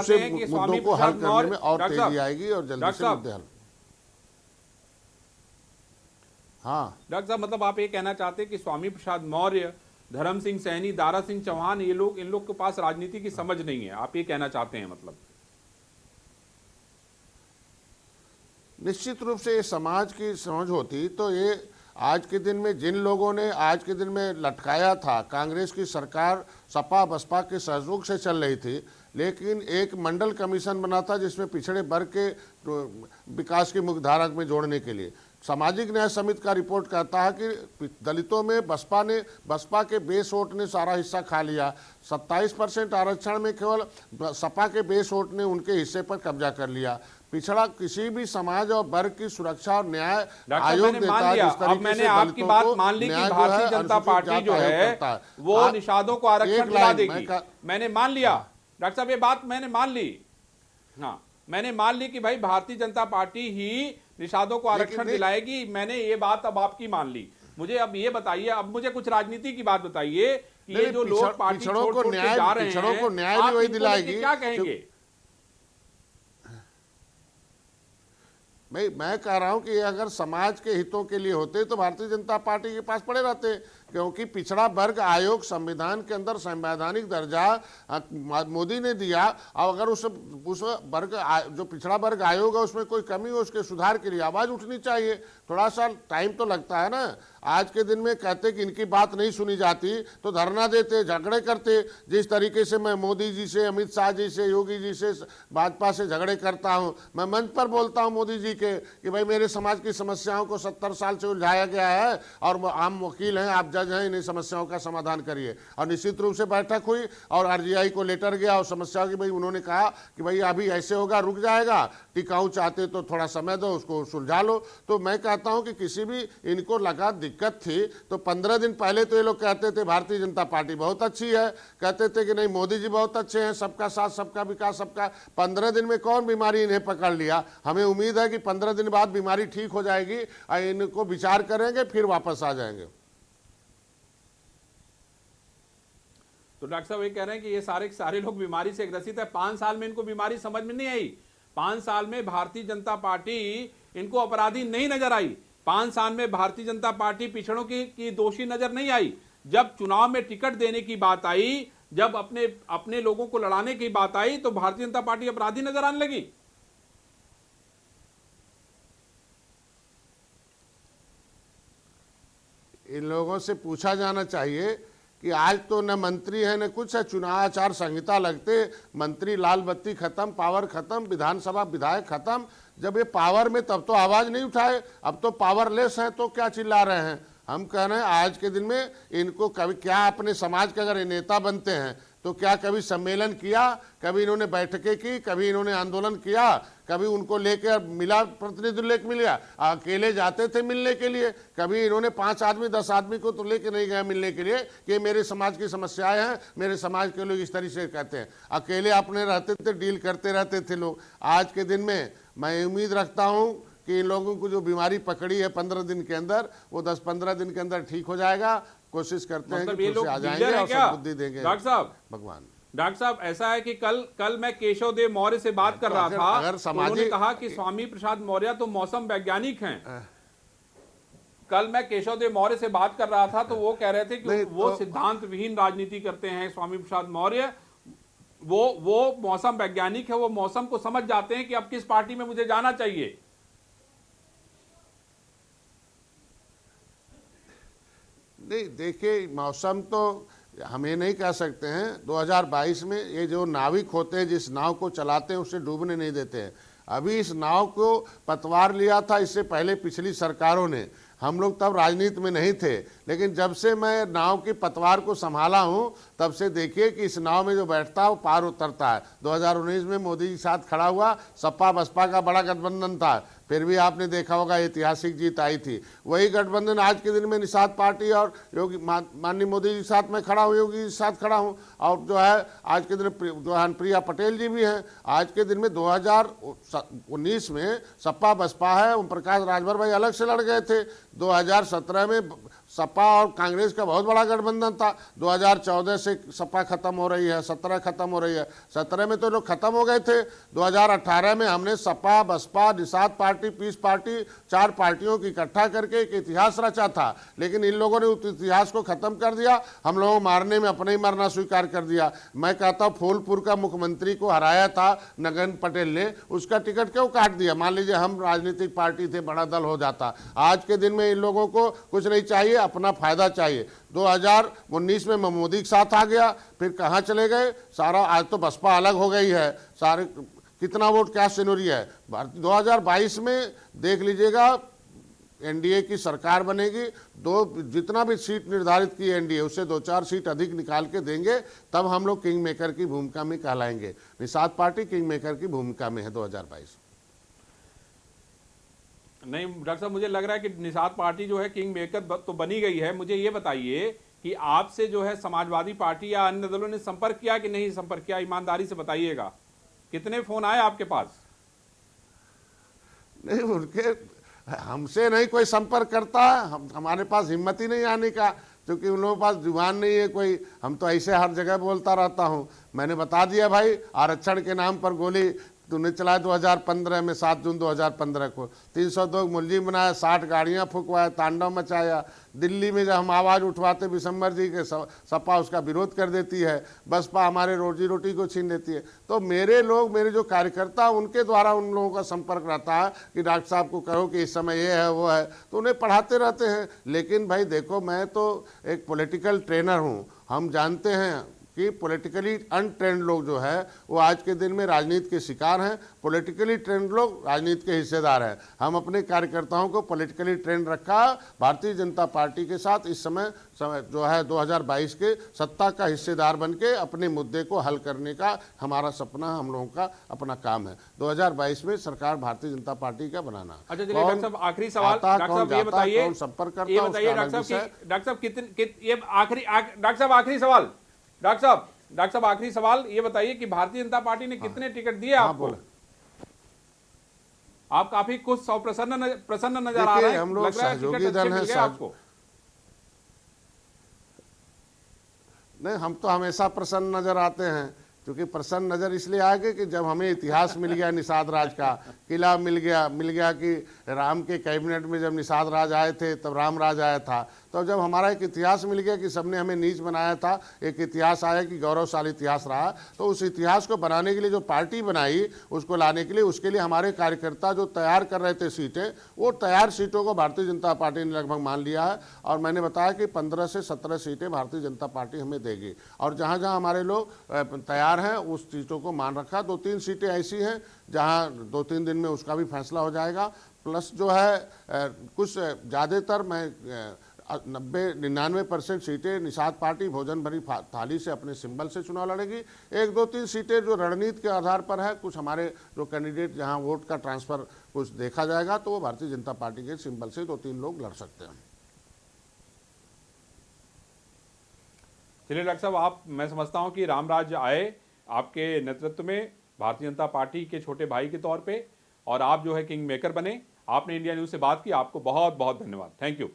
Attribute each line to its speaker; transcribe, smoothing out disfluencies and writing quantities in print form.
Speaker 1: से मुद्दों को हल करने में और तेजी आएगी और जल्दी से मुद्दे हल। हाँ
Speaker 2: डॉक्टर साहब, मतलब आप ये कहना चाहते हैं कि स्वामी प्रसाद मौर्य, धर्म सिंह सैनी, दारा सिंह चौहान, ये लोग, इन लोग के पास राजनीति की समझ नहीं है, आप ये कहना चाहते हैं? मतलब
Speaker 1: निश्चित रूप से ये समाज की समझ होती तो ये आज के दिन में जिन लोगों ने आज के दिन में लटकाया था, कांग्रेस की सरकार सपा बसपा के सहयोग से चल रही थी, लेकिन एक मंडल कमीशन बना था जिसमें पिछड़े वर्ग के विकास की मुख्य धारा में जोड़ने के लिए। सामाजिक न्याय समिति का रिपोर्ट कहता है कि दलितों में बसपा के बेस वोट ने सारा हिस्सा खा लिया। 27% आरक्षण में केवल सपा के बेस वोट ने उनके हिस्से पर कब्जा कर लिया। पिछड़ा किसी भी समाज और वर्ग की सुरक्षा और न्याय आयोग देता है। जिस तरीके से
Speaker 2: आपकी बात मान ली कि भारतीय जनता पार्टी जो है वो निषादों को आरक्षण दिला देगी, मैंने मान लिया। डॉक्टर साहब, ये बात मैंने मान ली। हाँ, मैंने मान ली कि भाई भारतीय जनता पार्टी ही निषादों को आरक्षण दिलाएगी, मैंने ये बात अब आपकी मान ली। मुझे अब ये बताइए, अब मुझे कुछ राजनीति की बात बताइए कि ये जो लोग पार्टी छोड़ के जा रहे हैं,
Speaker 1: आप वही दिलाएगी,
Speaker 2: क्या कहेंगे?
Speaker 1: मैं कह रहा हूं कि अगर समाज के हितों के लिए होते तो भारतीय जनता पार्टी के पास पड़े रहते, क्योंकि पिछड़ा वर्ग आयोग संविधान के अंदर संवैधानिक दर्जा मोदी ने दिया। और अगर उस वर्ग जो पिछड़ा वर्ग आयोग है उसमें कोई कमी हो, उसके सुधार के लिए आवाज उठनी चाहिए। थोड़ा सा टाइम तो लगता है ना। आज के दिन में कहते कि इनकी बात नहीं सुनी जाती तो धरना देते, झगड़े करते। जिस तरीके से मैं मोदी जी से, अमित शाह जी से, योगी जी से, भाजपा से झगड़े करता हूं, मैं मंच पर बोलता हूं मोदी जी के कि भाई मेरे समाज की समस्याओं को 70 साल से उलझाया गया है और आम वकील हैं, आप जज हैं, इन समस्याओं का समाधान करिए। और निश्चित रूप से बैठक हुई और आरजीआई को लेटर गया और समस्या की, भाई उन्होंने कहा कि भाई अभी ऐसे होगा, रुक जाएगा, टिकाऊ चाहते तो थोड़ा समय दो, उसको सुलझा लो। तो मैं कहता हूं कि किसी भी इनको लगा दिक्कत थी तो 15 दिन पहले तो ये लोग कहते थे भारतीय जनता पार्टी बहुत अच्छी है, कहते थे कि नहीं मोदी जी बहुत अच्छे हैं, सबका साथ सबका विकास सबका। 15 दिन में कौन बीमारी इन्हें पकड़ लिया? हमें उम्मीद है कि 15 दिन बाद बीमारी ठीक हो जाएगी और इनको विचार करेंगे, फिर वापस आ जाएंगे।
Speaker 2: तो डॉक्टर साहब ये कह रहे हैं कि ये सारे लोग बीमारी से ग्रसित है। 5 साल में इनको बीमारी समझ में नहीं आई। 5 साल में भारतीय जनता पार्टी इनको अपराधी नहीं नजर आई। 5 साल में भारतीय जनता पार्टी पिछड़ों की दोषी नजर नहीं आई। जब चुनाव में टिकट देने की बात आई, जब अपने लोगों को लड़ाने की बात आई, तो भारतीय जनता पार्टी अपराधी नजर आने लगी।
Speaker 1: इन लोगों से पूछा जाना चाहिए कि आज तो न मंत्री है न कुछ है, चुनाव आचार संहिता लगते, मंत्री लाल बत्ती खत्म, पावर खत्म, विधानसभा विधायक खत्म। जब ये पावर में तब तो आवाज नहीं उठाए, अब तो पावरलेस हैं तो क्या चिल्ला रहे हैं? हम कह रहे हैं आज के दिन में इनको कभी क्या अपने समाज के अगर नेता बनते हैं तो क्या कभी सम्मेलन किया, कभी इन्होंने बैठकें की, कभी इन्होंने आंदोलन किया, कभी उनको लेकर मिला, प्रतिनिधि लेकर मिला? अकेले जाते थे मिलने के लिए? कभी इन्होंने 5 आदमी 10 आदमी को तो लेके नहीं गया मिलने के लिए कि मेरे समाज की समस्याएं हैं, मेरे समाज के लोग इस तरीके से कहते हैं। अकेले अपने रहते थे, डील करते रहते थे लोग। आज के दिन में मैं उम्मीद रखता हूं कि इन लोगों को जो बीमारी पकड़ी है 15 दिन के अंदर, वो 10-15 दिन के अंदर ठीक हो जाएगा। कोशिश करते हैं कि आ जाएंगे और सब बुद्धि देंगे
Speaker 2: डॉक्टर साहब।
Speaker 1: भगवान।
Speaker 2: डॉक्टर साहब, ऐसा है कि कल मैं केशव देव मौर्य से बात कर रहा था, उन्होंने कहा कि स्वामी प्रसाद मौर्य तो मौसम वैज्ञानिक हैं। कल मैं केशव देव मौर्य से बात कर रहा था तो वो कह रहे थे कि वो सिद्धांत विहीन राजनीति करते हैं स्वामी प्रसाद मौर्य। वो मौसम वैज्ञानिक है, वो मौसम को समझ जाते हैं कि अब किस पार्टी में मुझे जाना चाहिए।
Speaker 1: नहीं, देखिए मौसम तो हमें नहीं कह सकते हैं। 2022 में ये जो नाविक होते हैं, जिस नाव को चलाते हैं उसे डूबने नहीं देते हैं। अभी इस नाव को पतवार लिया था इससे पहले पिछली सरकारों ने, हम लोग तब राजनीति में नहीं थे, लेकिन जब से मैं नाव की पतवार को संभाला हूं तब से देखिए कि इस नाव में जो बैठता है वो पार उतरता है। 2019 में मोदी जी साथ खड़ा हुआ, सपा बसपा का बड़ा गठबंधन था, फिर भी आपने देखा होगा ऐतिहासिक जीत आई थी। वही गठबंधन आज के दिन में निषाद पार्टी और योगी माननीय मोदी जी के साथ मैं खड़ा हूँ, योगी जी के साथ खड़ा हूँ, और जो है आज के दिन जो हरप्रिया पटेल जी भी हैं। आज के दिन में 2019 में सपा बसपा है, ओम प्रकाश राजभर भाई अलग से लड़ गए थे। 2017 में सपा और कांग्रेस का बहुत बड़ा गठबंधन था। 2014 से सपा खत्म हो रही है, 17 खत्म हो रही है, 17 में तो लोग खत्म हो गए थे। 2018 में हमने Sapa, Baspa, Nishad party, peace party, 4 पार्टियों की इकट्ठा करके एक इतिहास रचा था, लेकिन इन लोगों ने उस इतिहास को खत्म कर दिया। हम लोगों को मारने में अपने ही मरना स्वीकार कर दिया। मैं कहता हूँ फूलपुर का मुख्यमंत्री को हराया था नगन पटेल ने, उसका टिकट क्यों काट दिया? मान लीजिए हम राजनीतिक पार्टी थे, बड़ा दल हो जाता। आज के दिन में इन लोगों को कुछ नहीं चाहिए, अपना फायदा चाहिए। 2019 में मोदी के साथ आ गया, फिर कहाँ चले गए सारा। आज तो बसपा अलग हो गई है, सारे कितना वोट क्या सिनोरी है। 2022 में देख लीजिएगा, एनडीए की सरकार बनेगी, जितना भी सीट निर्धारित की एनडीए उससे 2-4 सीट अधिक निकाल के देंगे, तब हम लोग किंग मेकर की भूमिका में कहलाएंगे। निषाद पार्टी किंग मेकर की भूमिका में है 2022।
Speaker 2: नहीं डॉक्टर साहब, मुझे लग रहा है कि निषाद पार्टी जो है किंग मेकर तो बनी गई है। मुझे ये बताइए कि आपसे जो है समाजवादी पार्टी या अन्य दलों ने संपर्क किया कि नहीं संपर्क किया? ईमानदारी से बताइएगा, कितने फोन आए आपके पास?
Speaker 1: नहीं, उनके हमसे नहीं कोई संपर्क करता। हमारे पास हिम्मत ही नहीं आने का, क्योंकि उन लोगों के पास जुबान नहीं है कोई। हम तो ऐसे हर जगह बोलता रहता हूँ। मैंने बता दिया भाई, आरक्षण के नाम पर गोली तूने चलाया 2015 में, 7 जून 2015 को 302 मुलजिम बनाया, 60 गाड़ियां फुकवाया, तांडव मचाया। दिल्ली में जब हम आवाज़ उठवाते विशंबर जी के, सपा उसका विरोध कर देती है, बसपा हमारे रोजी रोटी को छीन लेती है। तो मेरे लोग, मेरे जो कार्यकर्ता, उनके द्वारा उन लोगों का संपर्क रहता है कि डॉक्टर साहब को कहो कि इस समय ये है वो है, तो उन्हें पढ़ाते रहते हैं। लेकिन भाई देखो, मैं तो एक पॉलिटिकल ट्रेनर हूँ। हम जानते हैं कि पॉलिटिकली अनट्रेंड लोग जो है वो आज के दिन में राजनीति के शिकार हैं, पॉलिटिकली ट्रेंड लोग राजनीति के हिस्सेदार हैं। हम अपने कार्यकर्ताओं को पॉलिटिकली ट्रेंड रखा भारतीय जनता पार्टी के साथ इस समय जो है 2022 के सत्ता का हिस्सेदार बन के अपने मुद्दे को हल करने का हमारा सपना, हम लोगों का अपना काम है। 2022 में सरकार भारतीय जनता पार्टी का बनाना।
Speaker 2: अच्छा चलिए डॉक्टर साहब, आखिरी सवाल डॉक्टर साहब ये बताइए,
Speaker 1: कौन संपर्क करता,
Speaker 2: ये बताइए डॉक्टर साहब कितने, ये आखिरी डॉक्टर साहब आखिरी सवाल, डॉक्टर साहब आखिरी सवाल ये बताइए कि भारतीय जनता पार्टी ने कितने टिकट दिए आपको? आप काफी कुछ प्रसन्न नजर आ रहे हैं।
Speaker 1: हम लोग सहयोगी दल हैं
Speaker 2: आपको?
Speaker 1: नहीं, हम तो हमेशा प्रसन्न नजर आते हैं, क्योंकि प्रसन्न नजर इसलिए आएगा कि जब हमें इतिहास मिल गया निषाद राज का, किला मिल गया कि राम के कैबिनेट में जब निषाद राज आए थे तब राम राज आया था। तो जब हमारा एक इतिहास मिल गया कि सबने हमें नीच बनाया था, एक इतिहास आया कि गौरवशाली इतिहास रहा, तो उस इतिहास को बनाने के लिए जो पार्टी बनाई, उसको लाने के लिए, उसके लिए हमारे कार्यकर्ता जो तैयार कर रहे थे सीटें, वो तैयार सीटों को भारतीय जनता पार्टी ने लगभग मान लिया है। और मैंने बताया कि 15 से 17 सीटें भारतीय जनता पार्टी हमें देगी। और जहाँ जहाँ हमारे लोग तैयार हैं उस सीटों को मान रखा। 2-3 सीटें ऐसी हैं जहाँ 2-3 दिन में उसका भी फैसला हो जाएगा। प्लस जो है कुछ ज़्यादातर मैं 90-99% सीटें निषाद पार्टी भोजन भरी थाली से अपने सिंबल से चुनाव लड़ेगी। 1-2-3 सीटें जो रणनीति के आधार पर है, कुछ हमारे जो कैंडिडेट जहां वोट का ट्रांसफर कुछ देखा जाएगा, तो वो भारतीय जनता पार्टी के सिंबल से 2-3 लोग लड़ सकते हैं।
Speaker 2: चलिए डॉक्टर साहब, मैं समझता हूं कि रामराज आए आपके नेतृत्व में भारतीय जनता पार्टी के छोटे भाई के तौर पे, और आप जो है किंग मेकर बने। आपने इंडिया न्यूज से बात की, आपको बहुत बहुत धन्यवाद। Thank you.